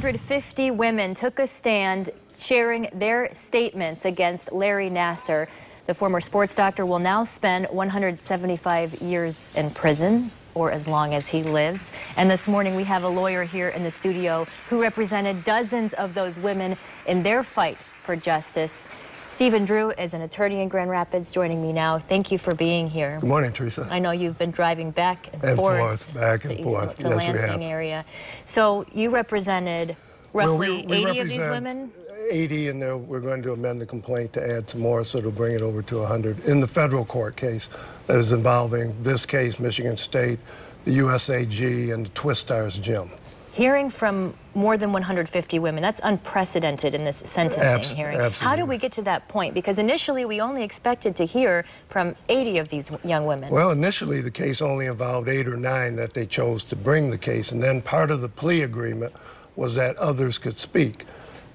150 women took a stand sharing their statements against Larry Nassar. The former sports doctor will now spend 175 years in prison, or as long as he lives. And this morning we have a lawyer here in the studio who represented dozens of those women in their fight for justice. Stephen Drew is an attorney in Grand Rapids joining me now. Thank you for being here. Good morning, Teresa. I know you've been driving back and forth back and forth to Lansing area. So you represented roughly 80 of these women? 80, and we're going to amend the complaint to add some more, so it'll bring it over to 100 in the federal court case that is involving this case, Michigan State, the USAG, and the Twistars gym. Hearing from more than 150 women, that's unprecedented in this sentencing hearing. Absolutely. How did we get to that point? Because initially we only expected to hear from 80 of these young women. Well, initially the case only involved 8 or 9 that they chose to bring the case, and then part of the plea agreement was that others could speak.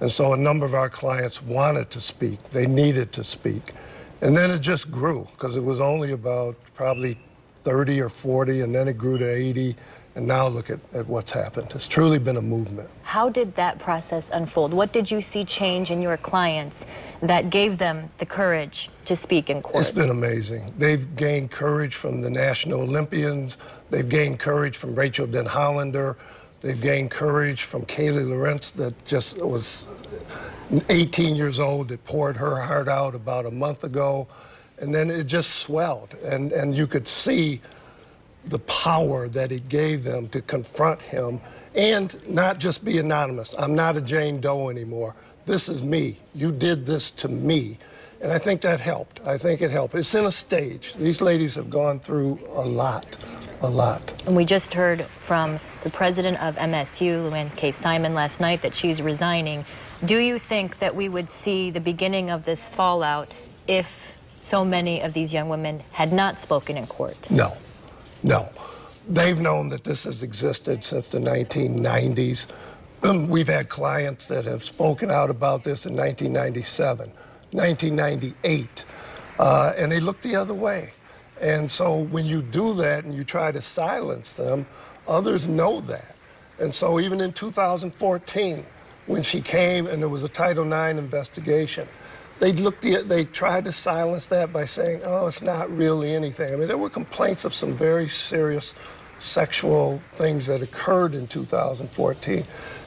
And so a number of our clients wanted to speak. They needed to speak. And then it just grew, because it was only about probably 30 or 40, and then it grew to 80. And now look at what's happened. It's truly been a movement. How did that process unfold? What did you see change in your clients that gave them the courage to speak in court? It's been amazing. They've gained courage from the National Olympians. They've gained courage from Rachel Den Hollander. They've gained courage from Kaylee Lawrence, that just was 18 years old, that poured her heart out about a month ago. And then it just swelled. And you could see the power that it gave them to confront him and not just be anonymous. I'm not a Jane Doe anymore. This is me. You did this to me. And I think that helped. I think it helped. It's in a stage. These ladies have gone through a lot, a lot. And we just heard from the president of MSU, Luann K. Simon, last night that she's resigning. Do you think that we would see the beginning of this fallout if so many of these young women had not spoken in court? No. No. They've known that this has existed since the 1990s. We've had clients that have spoken out about this in 1997, 1998, and they look the other way. And so when you do that and you try to silence them, others know that. And so even in 2014, when she came and there was a Title IX investigation, they tried to silence that by saying, oh, it's not really anything. I mean, there were complaints of some very serious sexual things that occurred in 2014.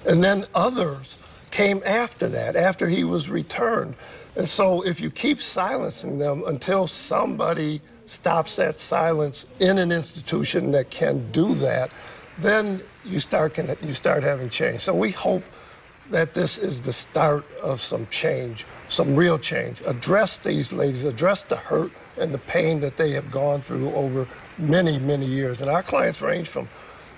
And then others came after that, after he was returned. And so if you keep silencing them until somebody stops that silence in an institution that can do that, then you start having change. So we hope that this is the start of some change, some real change. Address these ladies, address the hurt and the pain that they have gone through over many, many years. And our clients range from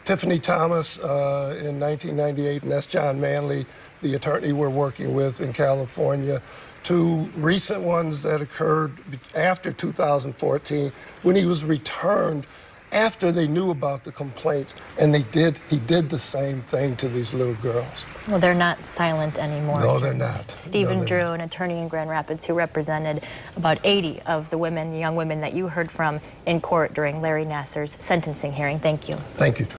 Tiffany Thomas in 1998, and that's John Manley, the attorney we're working with in California, to recent ones that occurred after 2014 when he was returned after they knew about the complaints, and he did the same thing to these little girls. Well, they're not silent anymore. No, they're not. Stephen Drew, an attorney in Grand Rapids who represented about 80 of the young women that you heard from in court during Larry Nassar's sentencing hearing. Thank you. Thank you.